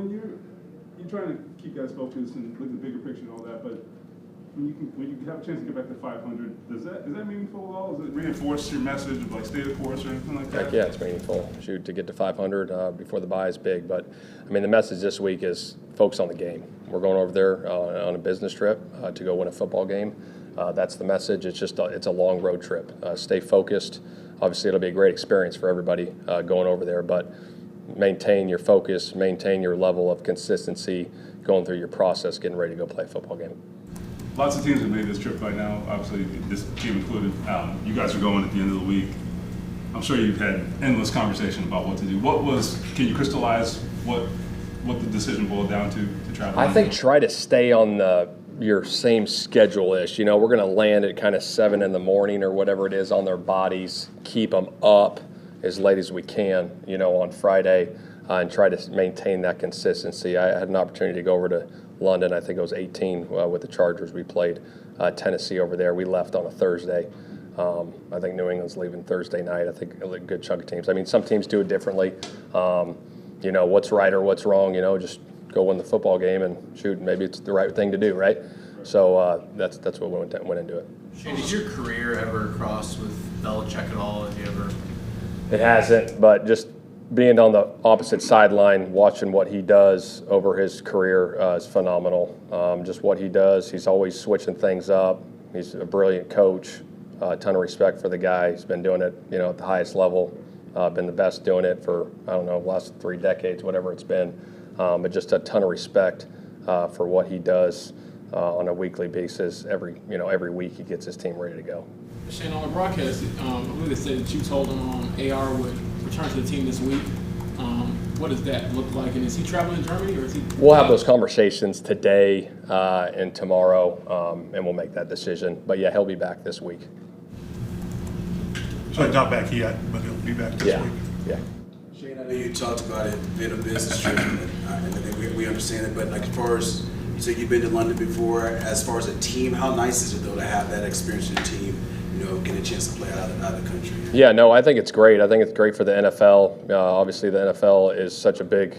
when you're trying to keep guys focused and look at the bigger picture and all that, but when you have a chance to get back to 500, is that meaningful at all? Does it reinforce your message of like stay the course or anything like that? Yeah, it's meaningful. Shoot, to get to 500 before the bye is big. But I mean, the message this week is focus on the game. We're going over there on a business trip to go win a football game. That's the message. It's just it's a long road trip. Stay focused. Obviously, it'll be a great experience for everybody going over there. But maintain your focus, maintain your level of consistency going through your process, getting ready to go play a football game. Lots of teams have made this trip by now, obviously this team included. You guys are going at the end of the week. I'm sure you've had endless conversation about what to do. Can you crystallize what the decision boiled down to travel? I think try to stay on your same schedule-ish. You know, we're going to land at kind of 7 in the morning or whatever it is on their bodies, keep them up as late as we can, you know, on Friday, and try to maintain that consistency. I had an opportunity to go over to London. I think it was 18 with the Chargers. We played Tennessee over there. We left on a Thursday. I think New England's leaving Thursday night. I think a good chunk of teams. I mean, some teams do it differently. You know, what's right or what's wrong, you know, just go win the football game and shoot. Maybe it's the right thing to do, right? So that's what we went into it. Shane, did your career ever cross with Belichick at all? Have you ever? It hasn't, but just being on the opposite sideline, watching what he does over his career is phenomenal. Just what he does, he's always switching things up. He's a brilliant coach. A ton of respect for the guy. He's been doing it, you know, at the highest level. Been the best doing it for, I don't know, the last 3 decades, whatever it's been. But just a ton of respect for what he does on a weekly basis. Every week he gets his team ready to go. Shane, on the broadcast, I believe they said that you told him AR would return to the team this week. What does that look like? And is he traveling to Germany or is he? We'll have those conversations today and tomorrow, and we'll make that decision. But yeah, he'll be back this week. So he's not back yet, but he'll be back this week. Yeah. Shane, I know you talked about it being a business trip, and I think we understand it. But like, as far as you said, you've been to London before. As far as a team, how nice is it though to have that experience in a team? You know, getting a chance to play out of the country. Yeah, no, I think it's great. I think it's great for the NFL. Obviously, the NFL is such a big,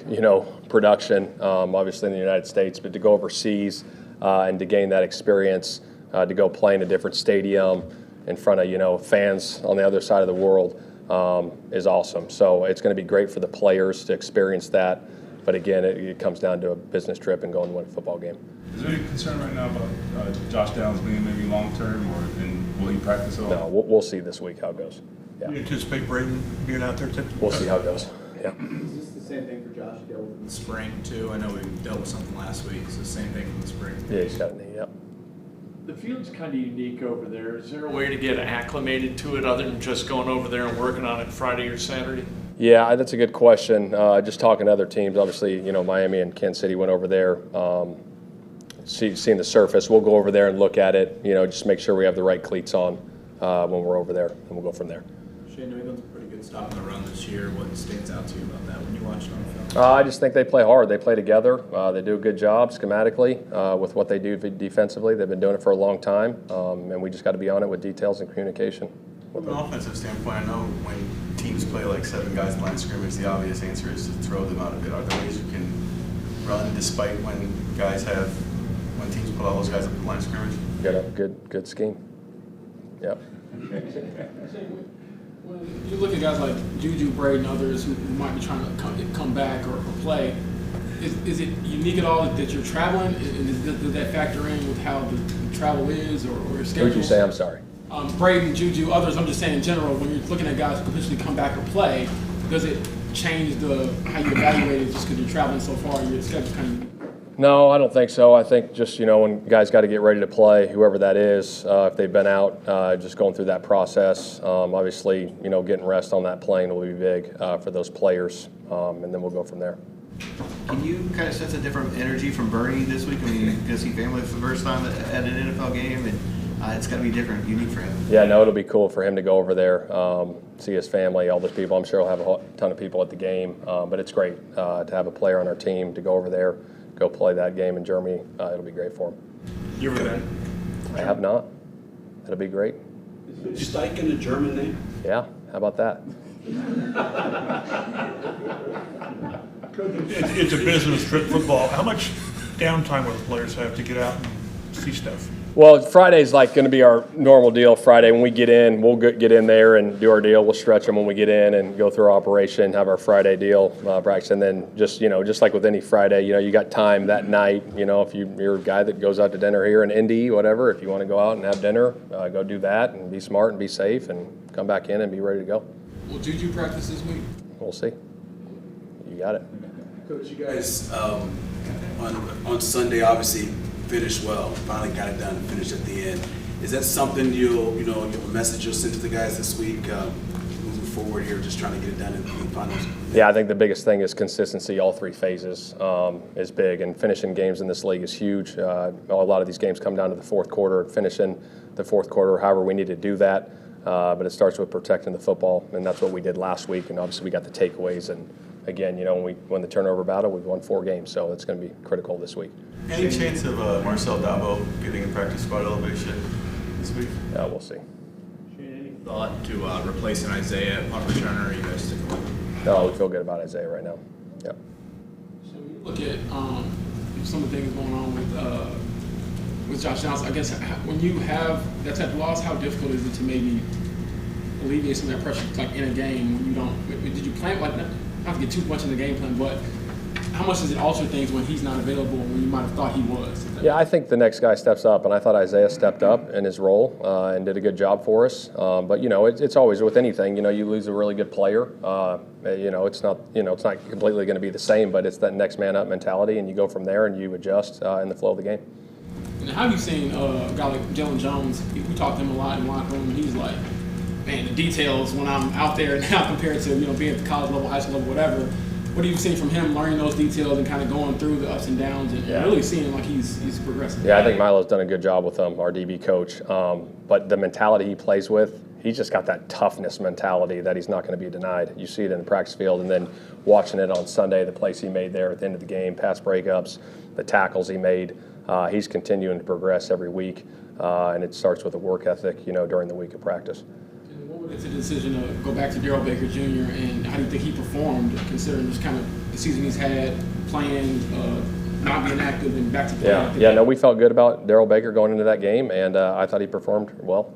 production, obviously in the United States, but to go overseas and to gain that experience, to go play in a different stadium in front of, fans on the other side of the world is awesome. So it's going to be great for the players to experience that. But again, it comes down to a business trip and going to win a football game. Is there any concern right now about Josh Downs being maybe long-term, and will he practice at all? No, we'll see this week how it goes. Yeah. You anticipate Braden being out there too? We'll see how it goes. Yeah. Is this the same thing for Josh? You dealt with in the spring too. I know we dealt with something last week. It's the same thing in the spring. Yeah, he's got a knee. Yep. The field's kind of unique over there. Is there a way to get acclimated to it other than just going over there and working on it Friday or Saturday? Yeah, that's a good question. Just talking to other teams, obviously, Miami and Kansas City went over there, seeing the surface. We'll go over there and look at it, just make sure we have the right cleats on when we're over there, and we'll go from there. Shane, New England's a pretty good stop on the run this year. What stands out to you about that when you watch it on film? I just think they play hard. They play together. They do a good job schematically with what they do defensively. They've been doing it for a long time, and we just got to be on it with details and communication. From an offensive standpoint, I know when teams play like 7 guys in line scrimmage, the obvious answer is to throw them out a bit. Are there ways you can run despite when teams put all those guys up in line scrimmage? You got a good scheme. Yep. When you look at guys like Juju, Braden, and others who might be trying to come back or play, is it unique at all that you're traveling? Does that factor in with how the travel is or your schedule? What did you say? I'm sorry. Braden, Juju, others, I'm just saying in general, when you're looking at guys who potentially come back or play, does it change how you evaluate it just because you're traveling so far, your schedule's kind of... No, I don't think so. I think just, when guys got to get ready to play, whoever that is, if they've been out, just going through that process. Obviously, getting rest on that plane will be big for those players, and then we'll go from there. Can you kind of sense a different energy from Bernie this week? I mean, you're going to see family for the first time at an NFL game, and it's got to be different, unique for him. Yeah, no, it'll be cool for him to go over there, see his family, all those people. I'm sure he'll have a ton of people at the game, but it's great to have a player on our team to go over there, go play that game in Germany. It'll be great for him. You ever been? I have not. It'll be great. Is Steichen a German name? Yeah, how about that? It's a business trip football. How much downtime will the players have to get out and see stuff? Well, Friday's like going to be our normal deal. Friday, when we get in, we'll get in there and do our deal. We'll stretch them when we get in and go through our operation, have our Friday deal practice, and then just like with any Friday, you got time that night. If you're a guy that goes out to dinner here in Indy, whatever, if you want to go out and have dinner, go do that and be smart and be safe and come back in and be ready to go. Will Juju practice this week? We'll see. You got it. Coach, you guys on Sunday obviously finished well. Finally got it done and finished at the end. Is that something you'll message you'll send to the guys this week moving forward here, just trying to get it done in the finals? Yeah, I think the biggest thing is consistency. All three phases is big, and finishing games in this league is huge. A lot of these games come down to the fourth quarter, finishing the fourth quarter, however we need to do that. But it starts with protecting the football, and that's what we did last week. And obviously, we got the takeaways. And again, when we won the turnover battle, we've won 4 games, so it's going to be critical this week. Any chance of Marcel Dabo getting a practice squad elevation this week? Yeah, we'll see. Any thought to replacing Isaiah at punt returner, or you guys sticking with him? No, we feel good about Isaiah right now. Yep. So when you look at some of the things going on with Josh Johnson, I guess when you have that type of loss, how difficult is it to maybe alleviate some of that pressure, like in a game when you don't? Did you plan not to get too much in the game plan, but how much does it alter things when he's not available when you might have thought he was? Yeah, I think the next guy steps up, and I thought Isaiah stepped up in his role and did a good job for us. But it's always with anything. You lose a really good player. It's not completely going to be the same, but it's that next man up mentality, and you go from there and you adjust in the flow of the game. And how have you seen a guy like Jalen Jones? We talked to him a lot in the locker room, and he's like, man, the details when I'm out there now compared to being at the college level, high school level, whatever. What have you seen from him learning those details and kind of going through the ups and downs and really seeing like he's progressing? Yeah, I think Milo's done a good job with him, our DB coach. But the mentality he plays with, he's just got that toughness mentality that he's not going to be denied. You see it in the practice field, and then watching it on Sunday, the plays he made there at the end of the game, pass breakups, the tackles he made. He's continuing to progress every week, and it starts with a work ethic, during the week of practice. And what would it take the decision to go back to Darrell Baker Jr., and how do you think he performed, considering just kind of the season he's had, playing, not being active, and back to play? No, we felt good about Darrell Baker going into that game, and I thought he performed well.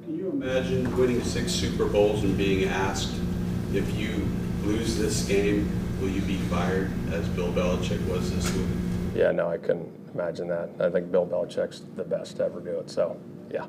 Can you imagine winning 6 Super Bowls and being asked, if you lose this game, will you be fired, as Bill Belichick was this week? Yeah, no, I couldn't imagine that. I think Bill Belichick's the best to ever do it, so, yeah.